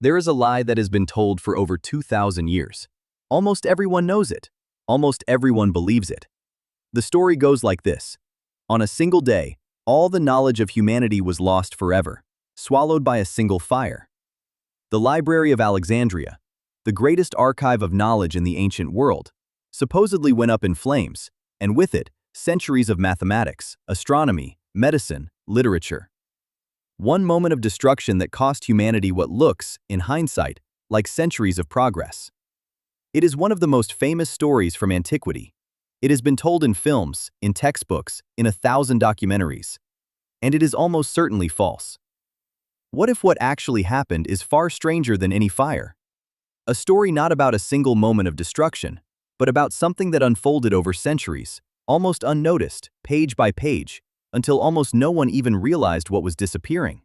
There is a lie that has been told for over 2,000 years. Almost everyone knows it. Almost everyone believes it. The story goes like this. On a single day, all the knowledge of humanity was lost forever, swallowed by a single fire. The Library of Alexandria, the greatest archive of knowledge in the ancient world, supposedly went up in flames, and with it, centuries of mathematics, astronomy, medicine, literature. One moment of destruction that cost humanity what looks, in hindsight, like centuries of progress. It is one of the most famous stories from antiquity. It has been told in films, in textbooks, in 1,000 documentaries. And it is almost certainly false. What if what actually happened is far stranger than any fire? A story not about a single moment of destruction, but about something that unfolded over centuries, almost unnoticed, page by page, until almost no one even realized what was disappearing.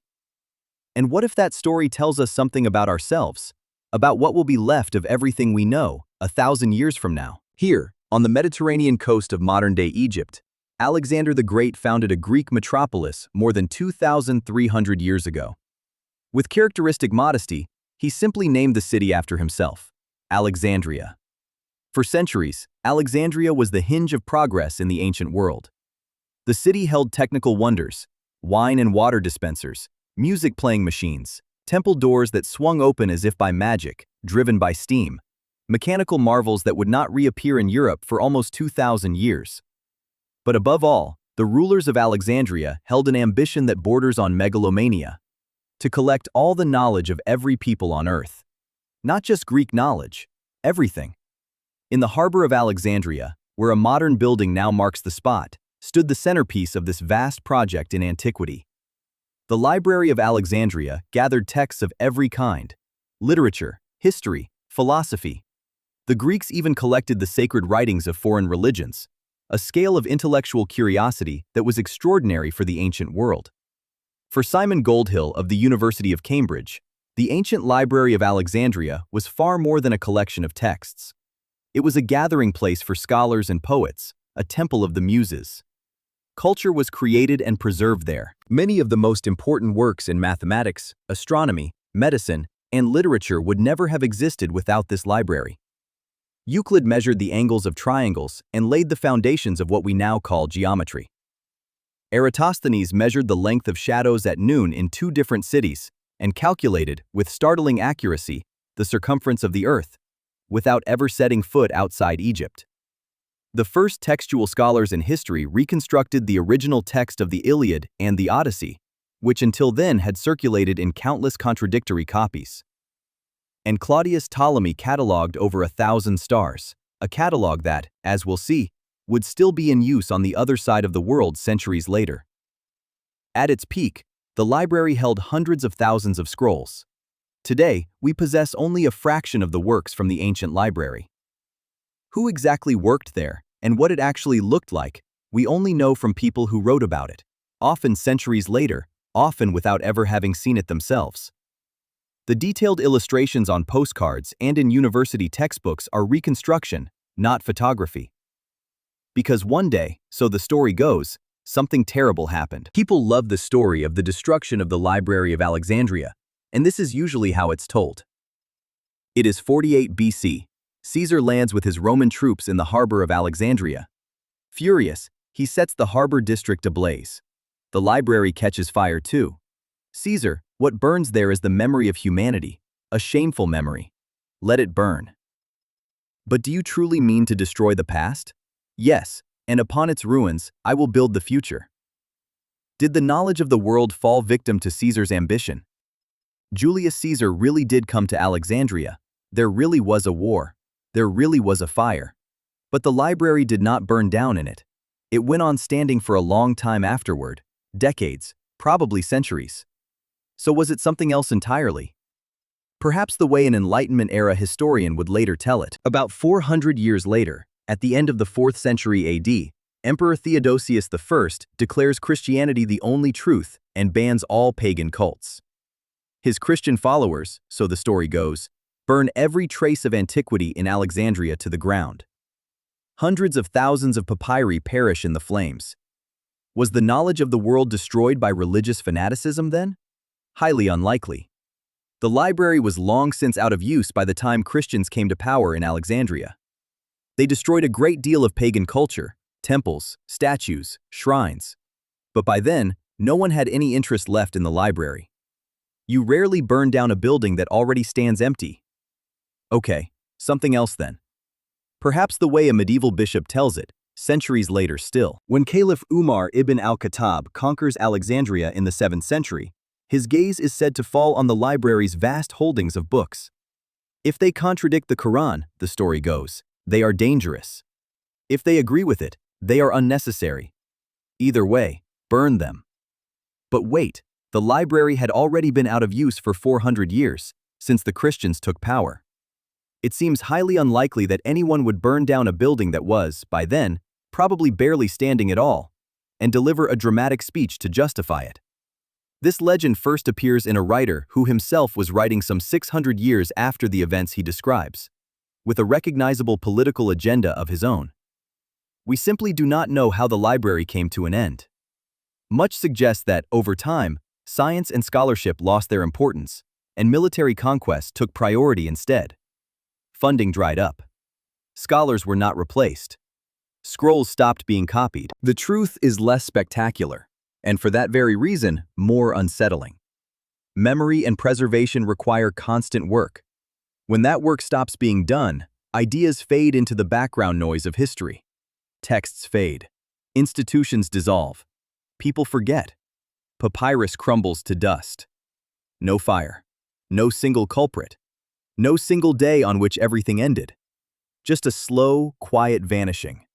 And what if that story tells us something about ourselves, about what will be left of everything we know 1,000 years from now? Here, on the Mediterranean coast of modern-day Egypt, Alexander the Great founded a Greek metropolis more than 2,300 years ago. With characteristic modesty, he simply named the city after himself, Alexandria. For centuries, Alexandria was the hinge of progress in the ancient world. The city held technical wonders, wine and water dispensers, music-playing machines, temple doors that swung open as if by magic, driven by steam, mechanical marvels that would not reappear in Europe for almost 2,000 years. But above all, the rulers of Alexandria held an ambition that borders on megalomania: to collect all the knowledge of every people on earth. Not just Greek knowledge, everything. In the harbor of Alexandria, where a modern building now marks the spot, stood the centerpiece of this vast project in antiquity. The Library of Alexandria gathered texts of every kind: literature, history, philosophy. The Greeks even collected the sacred writings of foreign religions, a scale of intellectual curiosity that was extraordinary for the ancient world. For Simon Goldhill of the University of Cambridge, the ancient Library of Alexandria was far more than a collection of texts. It was a gathering place for scholars and poets, a temple of the muses. Culture was created and preserved there. Many of the most important works in mathematics, astronomy, medicine, and literature would never have existed without this library. Euclid measured the angles of triangles and laid the foundations of what we now call geometry. Eratosthenes measured the length of shadows at noon in 2 different cities and calculated, with startling accuracy, the circumference of the earth, without ever setting foot outside Egypt. The first textual scholars in history reconstructed the original text of the Iliad and the Odyssey, which until then had circulated in countless contradictory copies. And Claudius Ptolemy catalogued over 1,000 stars, a catalog that, as we'll see, would still be in use on the other side of the world centuries later. At its peak, the library held hundreds of thousands of scrolls. Today, we possess only a fraction of the works from the ancient library. Who exactly worked there, and what it actually looked like, we only know from people who wrote about it, often centuries later, often without ever having seen it themselves. The detailed illustrations on postcards and in university textbooks are reconstruction, not photography. Because one day, so the story goes, something terrible happened. People love the story of the destruction of the Library of Alexandria, and this is usually how it's told. It is 48 BC. Caesar lands with his Roman troops in the harbor of Alexandria. Furious, he sets the harbor district ablaze. The library catches fire too. Caesar, what burns there is the memory of humanity, a shameful memory. Let it burn. But do you truly mean to destroy the past? Yes, and upon its ruins, I will build the future. Did the knowledge of the world fall victim to Caesar's ambition? Julius Caesar really did come to Alexandria. There really was a war. There really was a fire. But the library did not burn down in it. It went on standing for a long time afterward, decades, probably centuries. So was it something else entirely? Perhaps the way an Enlightenment-era historian would later tell it. About 400 years later, at the end of the 4th century AD, Emperor Theodosius I declares Christianity the only truth and bans all pagan cults. His Christian followers, so the story goes, burn every trace of antiquity in Alexandria to the ground. Hundreds of thousands of papyri perish in the flames. Was the knowledge of the world destroyed by religious fanaticism then? Highly unlikely. The library was long since out of use by the time Christians came to power in Alexandria. They destroyed a great deal of pagan culture, temples, statues, shrines. But by then, no one had any interest left in the library. You rarely burn down a building that already stands empty. Okay, something else then. Perhaps the way a medieval bishop tells it, centuries later still. When Caliph Umar ibn al-Khattab conquers Alexandria in the 7th century, his gaze is said to fall on the library's vast holdings of books. If they contradict the Quran, the story goes, they are dangerous. If they agree with it, they are unnecessary. Either way, burn them. But wait, the library had already been out of use for 400 years, since the Christians took power. It seems highly unlikely that anyone would burn down a building that was, by then, probably barely standing at all, and deliver a dramatic speech to justify it. This legend first appears in a writer who himself was writing some 600 years after the events he describes, with a recognizable political agenda of his own. We simply do not know how the library came to an end. Much suggests that, over time, science and scholarship lost their importance, and military conquest took priority instead. Funding dried up. Scholars were not replaced. Scrolls stopped being copied. The truth is less spectacular, and for that very reason, more unsettling. Memory and preservation require constant work. When that work stops being done, ideas fade into the background noise of history. Texts fade. Institutions dissolve. People forget. Papyrus crumbles to dust. No fire. No single culprit. No single day on which everything ended. Just a slow, quiet vanishing.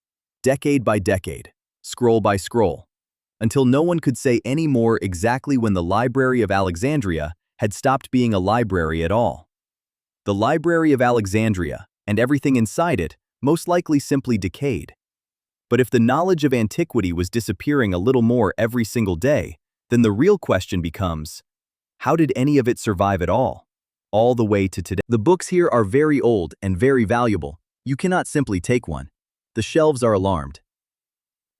Decade by decade, scroll by scroll, until no one could say any more exactly when the Library of Alexandria had stopped being a library at all. The Library of Alexandria, and everything inside it, most likely simply decayed. But if the knowledge of antiquity was disappearing a little more every single day, then the real question becomes, how did any of it survive at all the way to today? The books here are very old and very valuable. You cannot simply take one. The shelves are alarmed.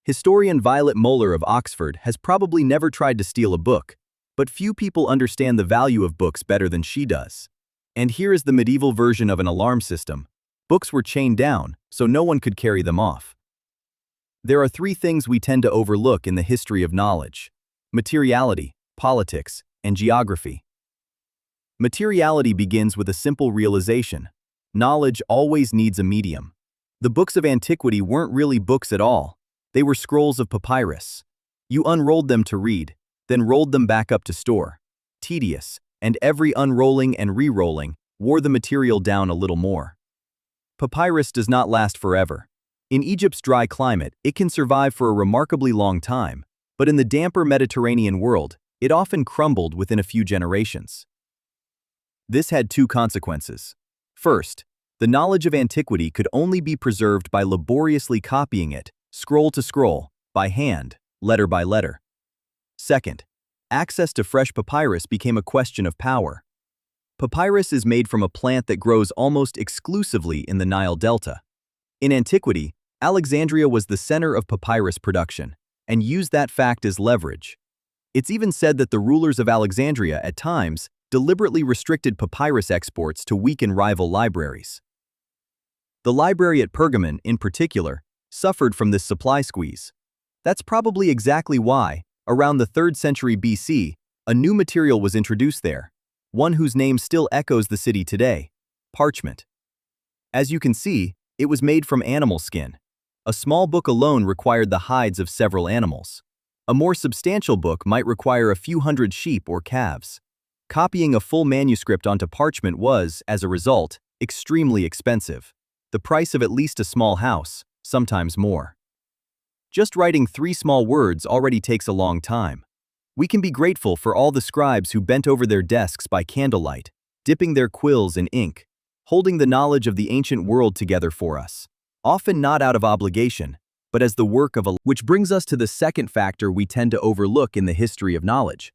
Historian Violet Moeller of Oxford has probably never tried to steal a book, but few people understand the value of books better than she does. And here is the medieval version of an alarm system. Books were chained down, so no one could carry them off. There are three things we tend to overlook in the history of knowledge: materiality, politics, and geography. Materiality begins with a simple realization: knowledge always needs a medium. The books of antiquity weren't really books at all. They were scrolls of papyrus. You unrolled them to read, then rolled them back up to store. Tedious, and every unrolling and re-rolling wore the material down a little more. Papyrus does not last forever. In Egypt's dry climate, it can survive for a remarkably long time, but in the damper Mediterranean world, it often crumbled within a few generations. This had two consequences. First, the knowledge of antiquity could only be preserved by laboriously copying it, scroll to scroll, by hand, letter by letter. Second, access to fresh papyrus became a question of power. Papyrus is made from a plant that grows almost exclusively in the Nile Delta. In antiquity, Alexandria was the center of papyrus production, and used that fact as leverage. It's even said that the rulers of Alexandria at times deliberately restricted papyrus exports to weaken rival libraries. The library at Pergamon, in particular, suffered from this supply squeeze. That's probably exactly why, around the 3rd century BC, a new material was introduced there, one whose name still echoes the city today: parchment. As you can see, it was made from animal skin. A small book alone required the hides of several animals. A more substantial book might require a few hundred sheep or calves. Copying a full manuscript onto parchment was, as a result, extremely expensive. The price of at least a small house, sometimes more. Just writing 3 small words already takes a long time. We can be grateful for all the scribes who bent over their desks by candlelight, dipping their quills in ink, holding the knowledge of the ancient world together for us, often not out of obligation, but as the work of a... Which brings us to the second factor we tend to overlook in the history of knowledge: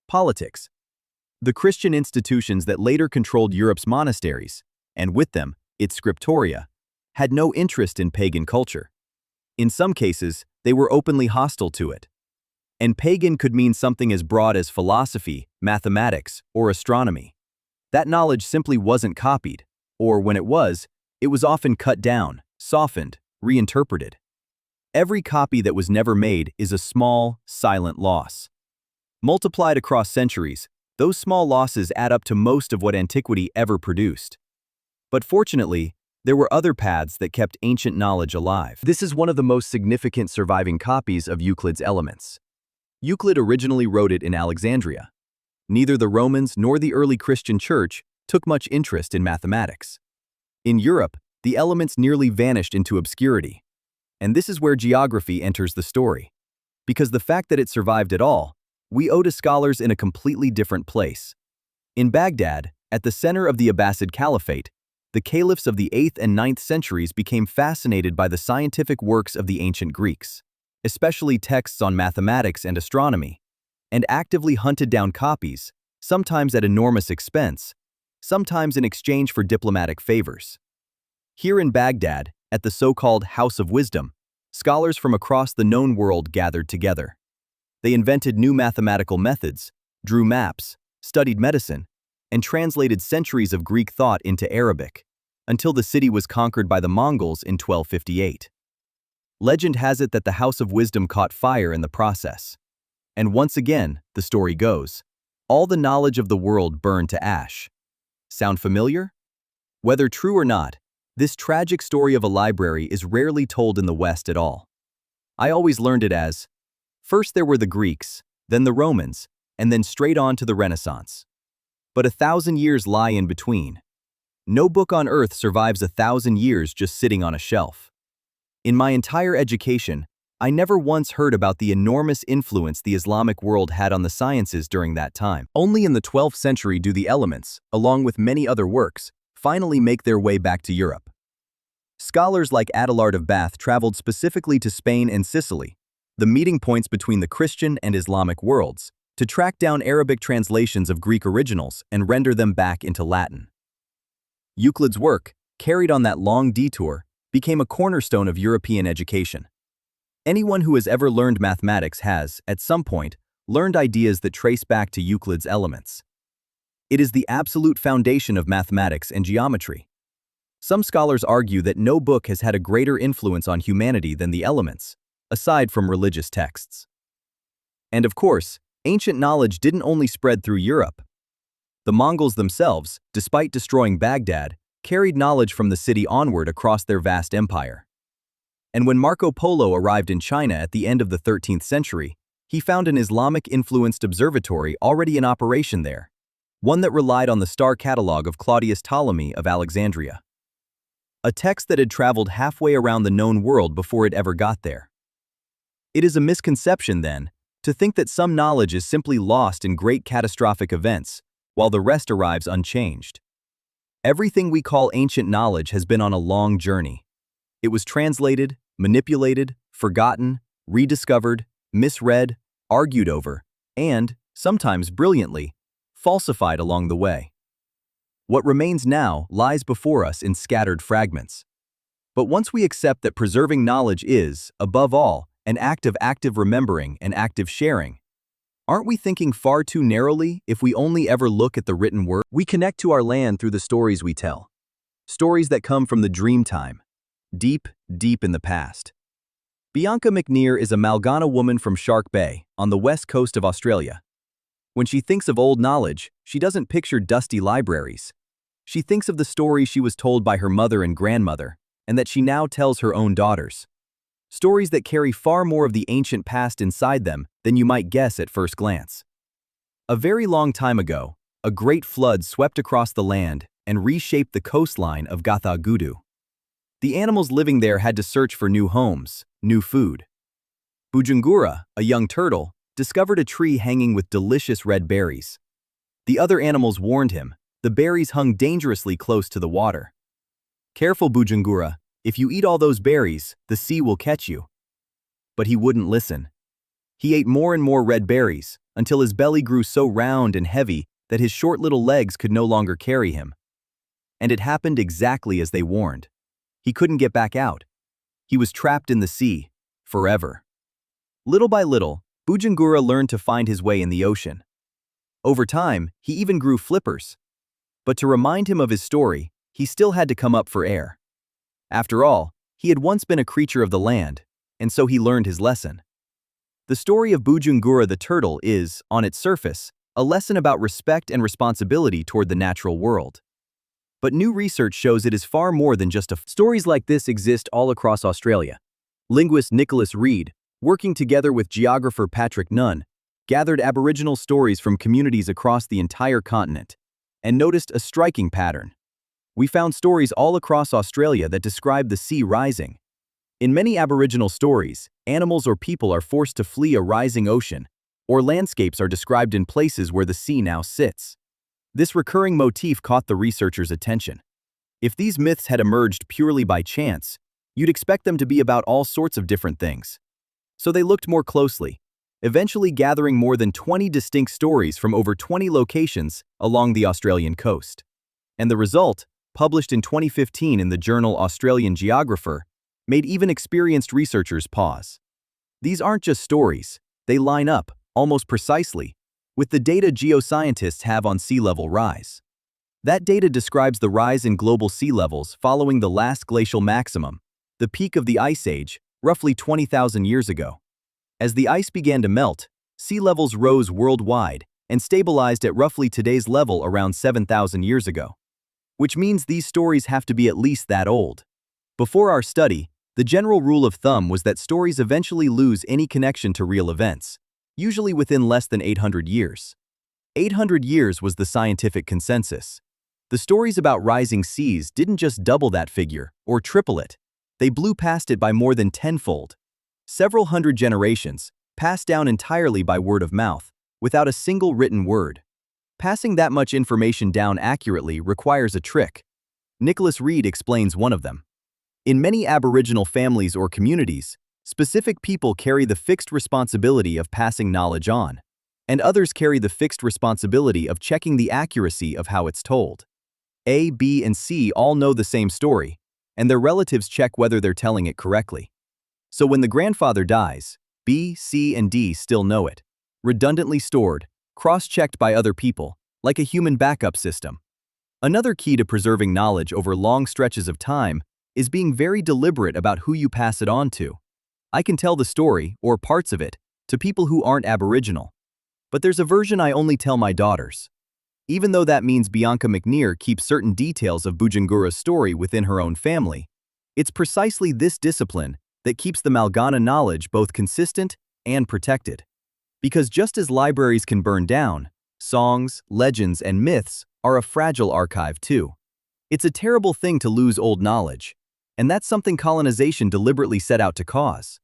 politics. The Christian institutions that later controlled Europe's monasteries, and with them, its scriptoria, had no interest in pagan culture. In some cases, they were openly hostile to it. And pagan could mean something as broad as philosophy, mathematics, or astronomy. That knowledge simply wasn't copied, or when it was often cut down, softened, reinterpreted. Every copy that was never made is a small, silent loss. Multiplied across centuries, those small losses add up to most of what antiquity ever produced. But fortunately, there were other paths that kept ancient knowledge alive. This is one of the most significant surviving copies of Euclid's Elements. Euclid originally wrote it in Alexandria. Neither the Romans nor the early Christian church took much interest in mathematics. In Europe, the Elements nearly vanished into obscurity. And this is where geography enters the story. Because the fact that it survived at all, we owe to scholars in a completely different place. In Baghdad, at the center of the Abbasid Caliphate, the caliphs of the 8th and 9th centuries became fascinated by the scientific works of the ancient Greeks, especially texts on mathematics and astronomy, and actively hunted down copies, sometimes at enormous expense, sometimes in exchange for diplomatic favors. Here in Baghdad, at the so-called House of Wisdom, scholars from across the known world gathered together. They invented new mathematical methods, drew maps, studied medicine, and translated centuries of Greek thought into Arabic, until the city was conquered by the Mongols in 1258. Legend has it that the House of Wisdom caught fire in the process. And once again, the story goes, all the knowledge of the world burned to ash. Sound familiar? Whether true or not, this tragic story of a library is rarely told in the West at all. I always learned it as, first there were the Greeks, then the Romans, and then straight on to the Renaissance. But 1,000 years lie in between. No book on earth survives 1,000 years just sitting on a shelf. In my entire education, I never once heard about the enormous influence the Islamic world had on the sciences during that time. Only in the 12th century do the Elements, along with many other works, finally make their way back to Europe. Scholars like Adelard of Bath traveled specifically to Spain and Sicily, the meeting points between the Christian and Islamic worlds, to track down Arabic translations of Greek originals and render them back into Latin. Euclid's work, carried on that long detour, became a cornerstone of European education. Anyone who has ever learned mathematics has, at some point, learned ideas that trace back to Euclid's Elements. It is the absolute foundation of mathematics and geometry. Some scholars argue that no book has had a greater influence on humanity than the Elements, aside from religious texts. And of course, ancient knowledge didn't only spread through Europe. The Mongols themselves, despite destroying Baghdad, carried knowledge from the city onward across their vast empire. And when Marco Polo arrived in China at the end of the 13th century, he found an Islamic-influenced observatory already in operation there, one that relied on the star catalogue of Claudius Ptolemy of Alexandria. A text that had traveled halfway around the known world before it ever got there. It is a misconception, then, to think that some knowledge is simply lost in great catastrophic events, while the rest arrives unchanged. Everything we call ancient knowledge has been on a long journey. It was translated, manipulated, forgotten, rediscovered, misread, argued over, and, sometimes brilliantly, falsified along the way. What remains now lies before us in scattered fragments. But once we accept that preserving knowledge is, above all, an act of active remembering and active sharing, aren't we thinking far too narrowly if we only ever look at the written word? We connect to our land through the stories we tell. Stories that come from the dream time, deep, deep in the past. Bianca McNear is a Malgana woman from Shark Bay, on the west coast of Australia. When she thinks of old knowledge, she doesn't picture dusty libraries. She thinks of the stories she was told by her mother and grandmother, and that she now tells her own daughters. Stories that carry far more of the ancient past inside them than you might guess at first glance. A very long time ago, a great flood swept across the land and reshaped the coastline of Gatha-Gudu. The animals living there had to search for new homes, new food. Bujungura, a young turtle, discovered a tree hanging with delicious red berries. The other animals warned him, the berries hung dangerously close to the water. "Careful, Bujungura, if you eat all those berries, the sea will catch you." But he wouldn't listen. He ate more and more red berries, until his belly grew so round and heavy that his short little legs could no longer carry him. And it happened exactly as they warned. He couldn't get back out. He was trapped in the sea, forever. Little by little, Bujungura learned to find his way in the ocean. Over time, he even grew flippers. But to remind him of his story, he still had to come up for air. After all, he had once been a creature of the land, and so he learned his lesson. The story of Bujungura the turtle is, on its surface, a lesson about respect and responsibility toward the natural world. But new research shows it is far more than just a stories like this exist all across Australia. Linguist Nicholas Reid, working together with geographer Patrick Nunn, gathered Aboriginal stories from communities across the entire continent and noticed a striking pattern. We found stories all across Australia that describe the sea rising. In many Aboriginal stories, animals or people are forced to flee a rising ocean, or landscapes are described in places where the sea now sits. This recurring motif caught the researchers' attention. If these myths had emerged purely by chance, you'd expect them to be about all sorts of different things. So they looked more closely, eventually gathering more than 20 distinct stories from over 20 locations along the Australian coast. And the result, published in 2015 in the journal Australian Geographer, made even experienced researchers pause. These aren't just stories, they line up, almost precisely, with the data geoscientists have on sea level rise. That data describes the rise in global sea levels following the last glacial maximum, the peak of the Ice Age, roughly 20,000 years ago. As the ice began to melt, sea levels rose worldwide and stabilized at roughly today's level around 7,000 years ago. Which means these stories have to be at least that old. Before our study, the general rule of thumb was that stories eventually lose any connection to real events, usually within less than 800 years. 800 years was the scientific consensus. The stories about rising seas didn't just double that figure, or triple it. They blew past it by more than tenfold. Several hundred generations, passed down entirely by word of mouth, without a single written word. Passing that much information down accurately requires a trick. Nicholas Reid explains one of them. In many Aboriginal families or communities, specific people carry the fixed responsibility of passing knowledge on, and others carry the fixed responsibility of checking the accuracy of how it's told. A, B, and C all know the same story, and their relatives check whether they're telling it correctly. So when the grandfather dies, B, C, and D still know it, redundantly stored, cross-checked by other people, like a human backup system. Another key to preserving knowledge over long stretches of time is being very deliberate about who you pass it on to. I can tell the story, or parts of it, to people who aren't Aboriginal. But there's a version I only tell my daughters. Even though that means Bianca McNear keeps certain details of Bujungura's story within her own family, it's precisely this discipline that keeps the Malgana knowledge both consistent and protected. Because just as libraries can burn down, songs, legends, and myths are a fragile archive too. It's a terrible thing to lose old knowledge, and that's something colonization deliberately set out to cause.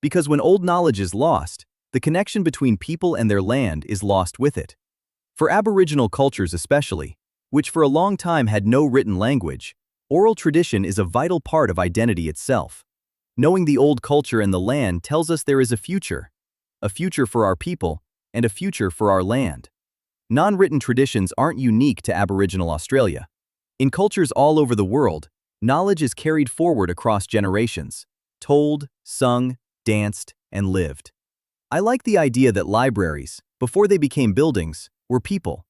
Because when old knowledge is lost, the connection between people and their land is lost with it. For Aboriginal cultures especially, which for a long time had no written language, oral tradition is a vital part of identity itself. Knowing the old culture and the land tells us there is a future for our people, and a future for our land. Non-written traditions aren't unique to Aboriginal Australia. In cultures all over the world, knowledge is carried forward across generations, told, sung, danced, and lived. I like the idea that libraries, before they became buildings, were people.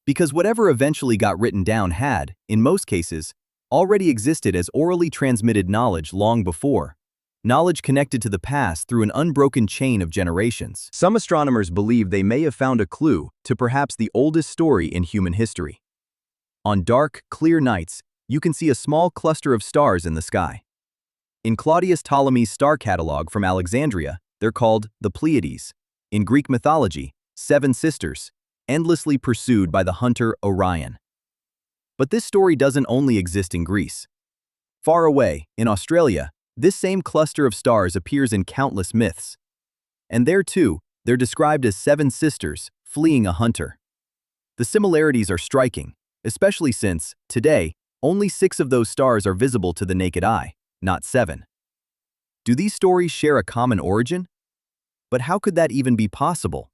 Because whatever eventually got written down had, in most cases, already existed as orally transmitted knowledge long before. Knowledge connected to the past through an unbroken chain of generations. Some astronomers believe they may have found a clue to perhaps the oldest story in human history. On dark, clear nights, you can see a small cluster of stars in the sky. In Claudius Ptolemy's star catalogue from Alexandria, they're called the Pleiades. In Greek mythology, 7 sisters, endlessly pursued by the hunter Orion. But this story doesn't only exist in Greece. Far away, in Australia, this same cluster of stars appears in countless myths. And there too, they're described as 7 sisters fleeing a hunter. The similarities are striking, especially since, today, only 6 of those stars are visible to the naked eye, not 7. Do these stories share a common origin? But how could that even be possible?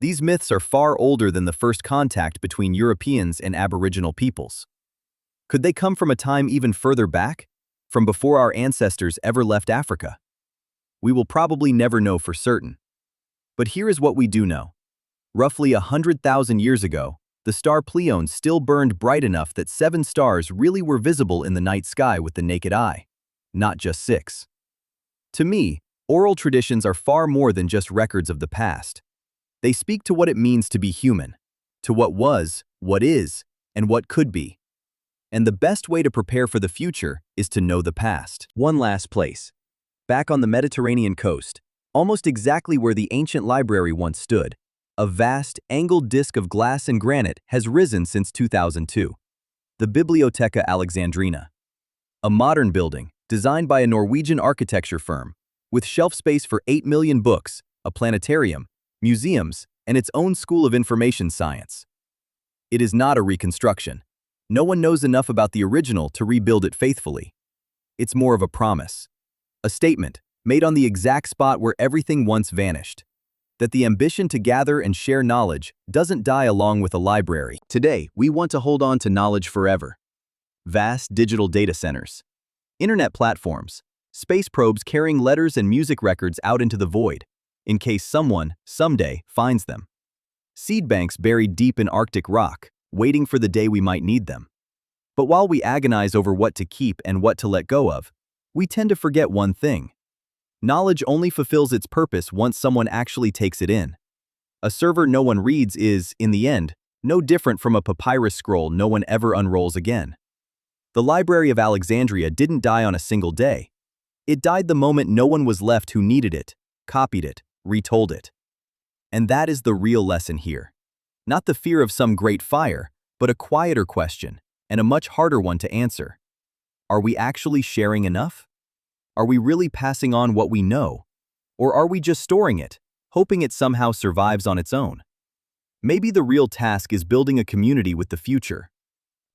These myths are far older than the first contact between Europeans and Aboriginal peoples. Could they come from a time even further back? From before our ancestors ever left Africa? We will probably never know for certain. But here is what we do know. Roughly 100,000 years ago, the star Pleione still burned bright enough that 7 stars really were visible in the night sky with the naked eye, not just 6. To me, oral traditions are far more than just records of the past. They speak to what it means to be human, to what was, what is, and what could be. And the best way to prepare for the future is to know the past. One last place. Back on the Mediterranean coast, almost exactly where the ancient library once stood, a vast, angled disk of glass and granite has risen since 2002. The Biblioteca Alexandrina. A modern building, designed by a Norwegian architecture firm, with shelf space for 8 million books, a planetarium, museums, and its own school of information science. It is not a reconstruction. No one knows enough about the original to rebuild it faithfully. It's more of a promise. A statement, made on the exact spot where everything once vanished. That the ambition to gather and share knowledge doesn't die along with a library. Today, we want to hold on to knowledge forever. Vast digital data centers. Internet platforms. Space probes carrying letters and music records out into the void, in case someone, someday, finds them. Seed banks buried deep in Arctic rock, waiting for the day we might need them. But while we agonize over what to keep and what to let go of, we tend to forget one thing. Knowledge only fulfills its purpose once someone actually takes it in. A server no one reads is, in the end, no different from a papyrus scroll no one ever unrolls again. The Library of Alexandria didn't die on a single day. It died the moment no one was left who needed it, copied it, retold it. And that is the real lesson here. Not the fear of some great fire, but a quieter question, and a much harder one to answer. Are we actually sharing enough? Are we really passing on what we know? Or are we just storing it, hoping it somehow survives on its own? Maybe the real task is building a community with the future.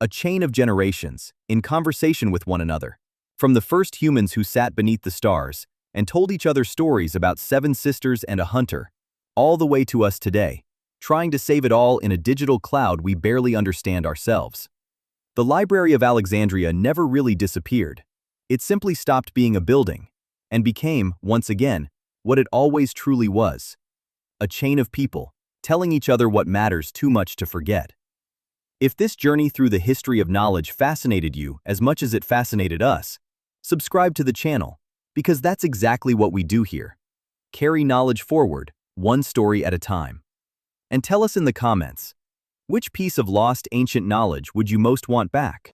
A chain of generations, in conversation with one another. From the first humans who sat beneath the stars and told each other stories about 7 sisters and a hunter, all the way to us today, trying to save it all in a digital cloud we barely understand ourselves. The Library of Alexandria never really disappeared. It simply stopped being a building and became, once again, what it always truly was. A chain of people, telling each other what matters too much to forget. If this journey through the history of knowledge fascinated you as much as it fascinated us, subscribe to the channel, because that's exactly what we do here. Carry knowledge forward, one story at a time. And tell us in the comments, which piece of lost ancient knowledge would you most want back?